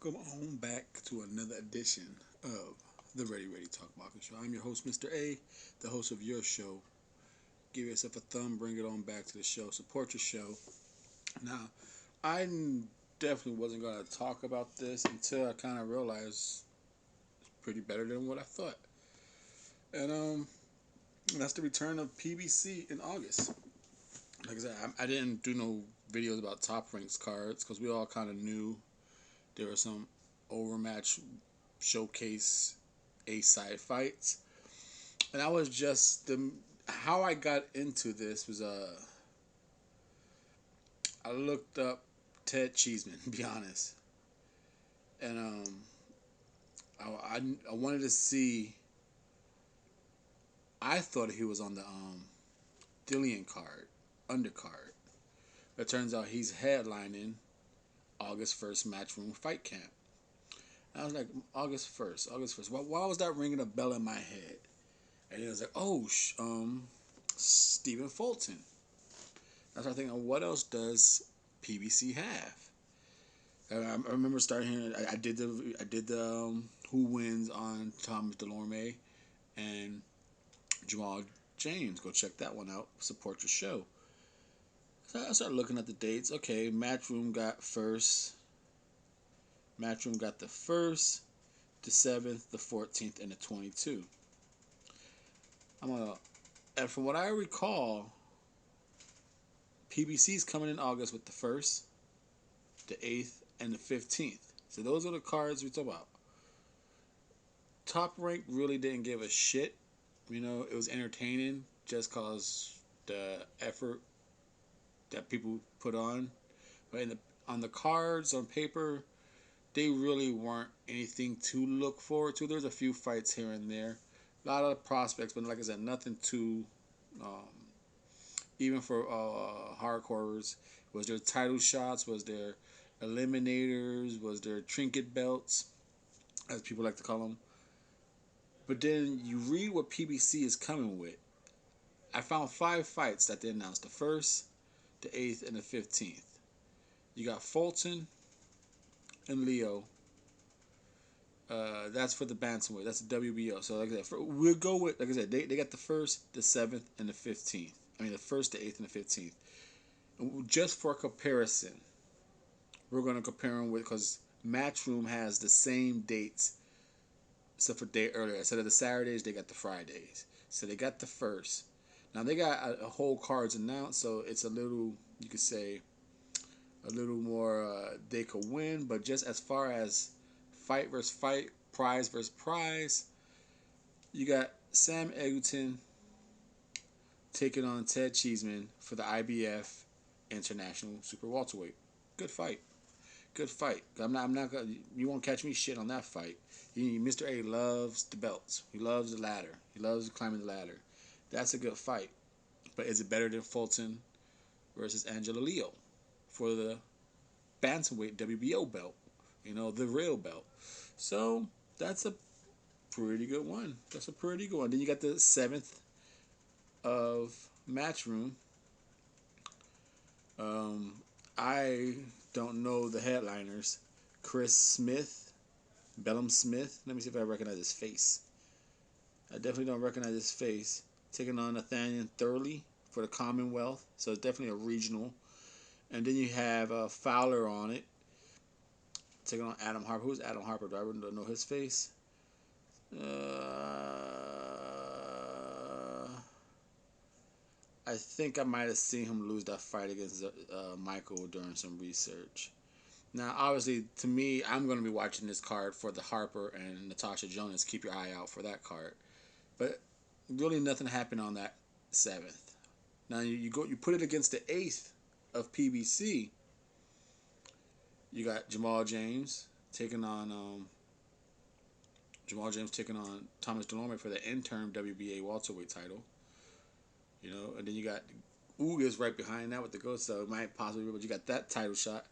Welcome on back to another edition of the Ready Talk Boxing Show. I'm your host, Mr.A, the host of your show. Give yourself a thumb, bring it on back to the show, support your show. Now, I definitely wasn't going to talk about this until I kind of realized it's pretty better than what I thought. And that's the return of PBC in August. Like I said, I didn't do no videos about top ranks cards because we all kind of knew there were some overmatch showcase A-side fights. And I was just how I got into this was I looked up Ted Cheeseman, to be honest, and I wanted to see. I thought he was on the Dillian card, undercard. It turns out he's headlining August 1st Matchroom Fight Camp. And I was like, August 1st. Why was that ringing a bell in my head? And it was like, oh, Stephen Fulton. That's what I think. What else does PBC have? I remember starting here. I did the who wins on Thomas Delorme and Jamal James. Go check that one out. Support your show. So I started looking at the dates. Okay, Matchroom got first. Matchroom got the 1st, the 7th, the 14th, and the 22. And from what I recall, PBC's coming in August with the 1st, the 8th, and the 15th. So those are the cards we talk about. Top Rank really didn't give a shit. You know, it was entertaining just cause the effort that people put on. But on the cards, on paper, they really weren't anything to look forward to. There's a few fights here and there. A lot of prospects, but like I said, nothing too... even for hardcores. Was there title shots? Was there eliminators? Was there trinket belts, as people like to call them? But then you read what PBC is coming with. I found 5 fights that they announced: the 1st, the 8th, and the 15th. You got Fulton and Leo. That's for the bantamweight. That's the WBO. So like I said, we'll go with, like I said, they got the 1st, the 7th, and the 15th. I mean the 1st, the 8th, and the 15th. Just for comparison, we're going to compare them with, because Matchroom has the same dates except for day earlier. Instead of the Saturdays, they got the Fridays. So they got the 1st. Now they got a whole cards announced, so it's a little, you could say, a little more they could win. But just as far as fight versus fight, prize versus prize, you got Sam Egerton taking on Ted Cheeseman for the IBF International Super Welterweight. Good fight. Good fight. I'm not gonna. You won't catch me shit on that fight. Mr.A loves the belts. He loves the ladder. He loves climbing the ladder. That's a good fight. But is it better than Fulton versus Angela Leo for the bantamweight WBO belt? You know, the real belt. So that's a pretty good one. That's a pretty good one. Then you got the 7th of Matchroom. I don't know the headliners. Chris Smith, Bellum Smith. Let me see if I recognize his face. I definitely don't recognize his face. Taking on Nathaniel Thurley for the Commonwealth. So it's definitely a regional. And then you have Fowler on it. Taking on Adam Harper. Who's Adam Harper? Do I really don't know his face? I think I might have seen him lose that fight against Michael during some research. Now, obviously, to me, I'm going to be watching this card for the Harper and Natasha Jonas. Keep your eye out for that card. But really, nothing happened on that 7th. Now you put it against the 8th of PBC. You got Jamal James taking on Thomas Delorme for the interim WBA welterweight title. You know, and then you got Ugas right behind that with the ghost, so it might possibly, but you got that title shot.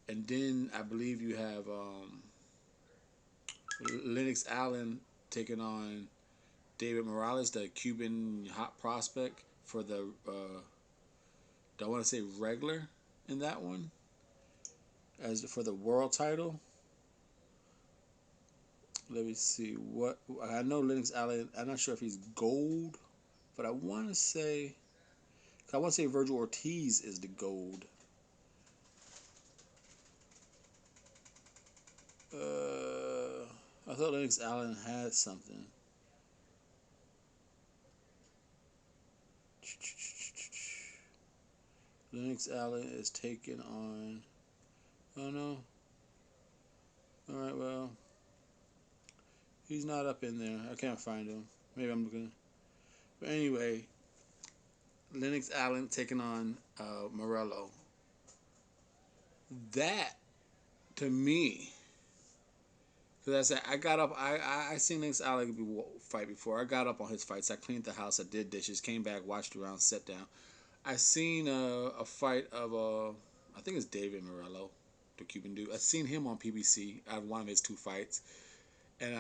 And then I believe you have Lennox Allen taking on David Morales, the Cuban hot prospect, for the do I want to say regular in that one, as for the world title. Let me see what I know. Lennox Allen. I'm not sure if he's gold, but I want to say Virgil Ortiz is the gold. I thought Lennox Allen had something. Lennox Allen is taking on. Oh no. All right. Well, he's not up in there. I can't find him. Maybe I'm looking. But anyway, Lennox Allen taking on Morello. That to me, because I said I got up. I seen Lennox Allen fight before. I got up on his fights. I cleaned the house. I did dishes. Came back, watched around, sat down. I seen a fight of I think it's David Morello, the Cuban dude. I seen him on PBC. I one of his two fights, and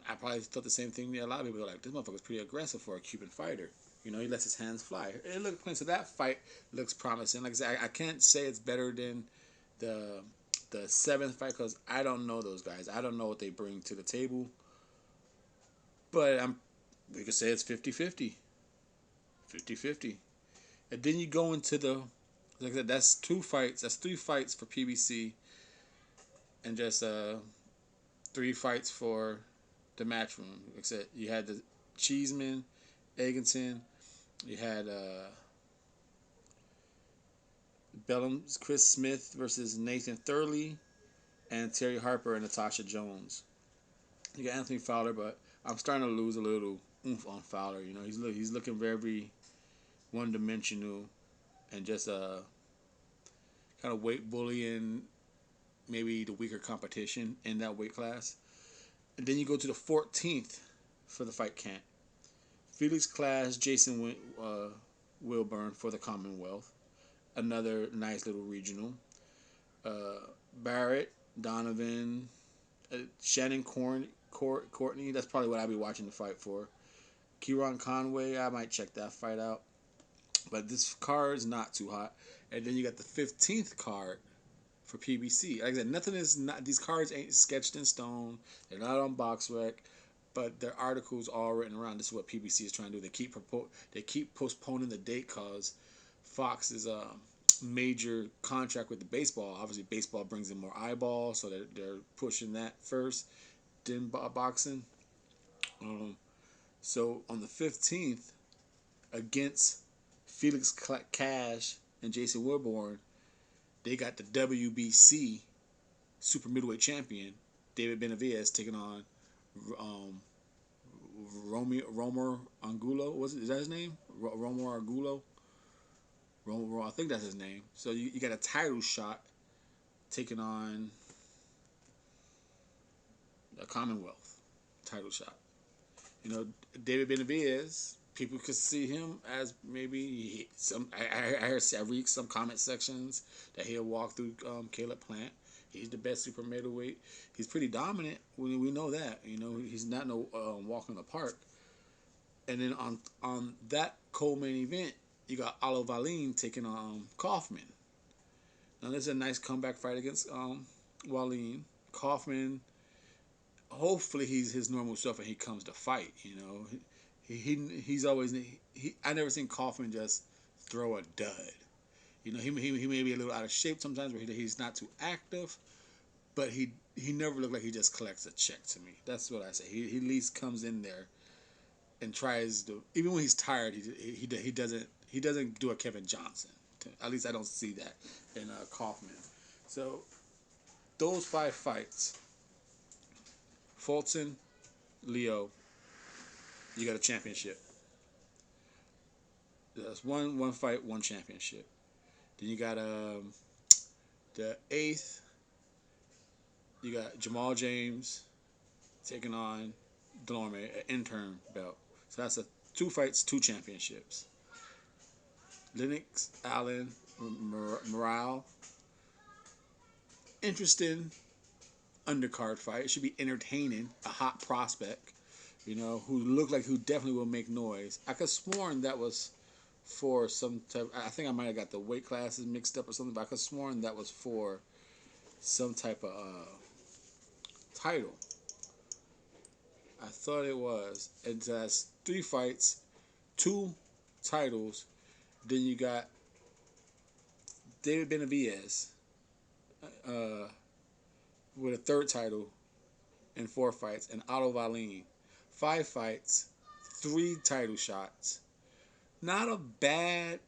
I probably thought the same thing. Yeah, a lot of people were like, this motherfucker's pretty aggressive for a Cuban fighter. You know, he lets his hands fly. It looked clean. So that fight looks promising. Like I said, I can't say it's better than the the seventh fight because I don't know those guys. I don't know what they bring to the table. But we could say it's 50-50. 50-50. And then you go into like I said, that's two fights. That's three fights for PBC, and just three fights for the matchroom. Like I said, you had the Cheeseman, Egginton. You had Bellum, Chris Smith versus Nathan Thurley, and Terry Harper and Natasha Jones. You got Anthony Fowler, but I'm starting to lose a little oomph on Fowler. You know, he's looking very one dimensional and just kind of weight bullying maybe the weaker competition in that weight class. And then you go to the 14th for the fight camp. Felix Clash, Jason Wilburn for the Commonwealth. Another nice little regional. Barrett, Donovan, Shannon Courtney. That's probably what I'll be watching the fight for. Kieran Conway, I might check that fight out. But this card is not too hot. And then you got the 15th card for PBC. Like I said, nothing is not. These cards ain't sketched in stone. They're not on BoxRec, but their articles all written around. This is what PBC is trying to do. They keep postponing the date because Fox is a major contract with the baseball. Obviously, baseball brings in more eyeballs, so they're pushing that first, then boxing. Um, so on the 15th against Felix Cash and Jason Wilborn, they got the WBC super middleweight champion David Benavidez taking on um, Romer Angulo. Is that his name? Romer Angulo. I think that's his name. So you got a title shot taking on a Commonwealth title shot. You know, David Benavidez. People could see him as maybe some. I read some comment sections that he'll walk through Caleb Plant. He's the best super middleweight. He's pretty dominant. We know that. You know, he's not no walk in the park. And then on that co-main event, you got Alo Valine taking on Kaufman. Now this is a nice comeback fight against Valine. Kaufman, hopefully he's his normal self and he comes to fight. You know, he's always I never seen Kaufman just throw a dud. You know, he may be a little out of shape sometimes, but he's not too active. But he never looked like he just collects a check to me. That's what I say. He at least comes in there and tries to, even when he's tired, he doesn't do a Kevin Johnson. At least I don't see that in Kaufman. So those five fights, Fulton, Leo, you got a championship. That's one fight, one championship. Then you got the eighth. You got Jamal James taking on Delorme, an intern belt. So that's two fights, two championships. Lennox Allen, Morale. Interesting undercard fight. It should be entertaining. A hot prospect, you know, who definitely will make noise. I could have sworn that was for some type. I think I might have got the weight classes mixed up or something, but I could have sworn that was for some type of title. I thought it was. It has 3 fights, 2 titles. Then you got David Benavidez uh, with a third title in 4 fights, and Otto Wallin, 5 fights, 3 title shots. Not a bad,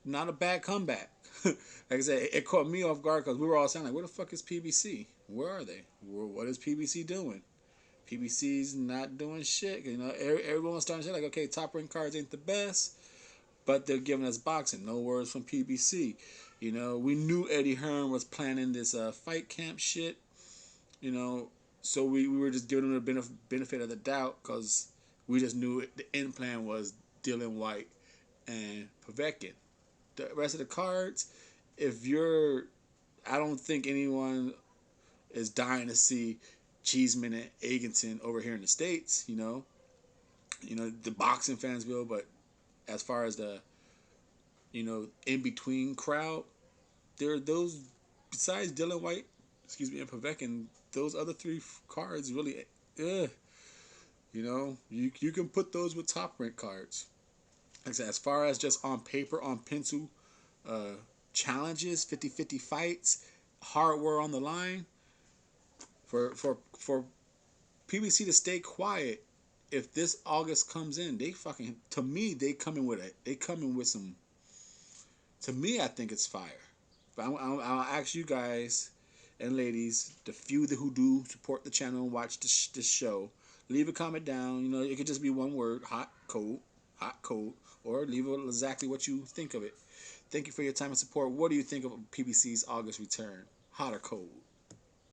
not a bad comeback. Like I said, it caught me off guard because we were all saying like, "Where the fuck is PBC? Where are they? What is PBC doing?" PBC's not doing shit. You know, everyone's starting to say like, "Okay, top ranked cards ain't the best, but they're giving us boxing." No words from PBC. You know, we knew Eddie Hearn was planning this fight camp shit. You know, so we were just giving him the benefit of the doubt because we just knew the end plan was Dylan White and Povetkin. The rest of the cards, if you're, I don't think anyone is dying to see Cheeseman and Eganton over here in the States. The boxing fans will, but as far as the in between crowd, there are those besides Dylan White, and Povetkin. Those other 3 cards really, you can put those with top rank cards. Like I said, as far as just on paper, on pencil, uh, challenges, 50-50 fights, hardware on the line, for PBC to stay quiet. If this August comes in, they fucking, to me, they come in with some. To me, I think it's fire. But I'll ask you guys and ladies, the few who do support the channel and watch this show, leave a comment down. It could just be one word: hot, cold, or leave exactly what you think of it. Thank you for your time and support. What do you think of PBC's August return? Hot or cold?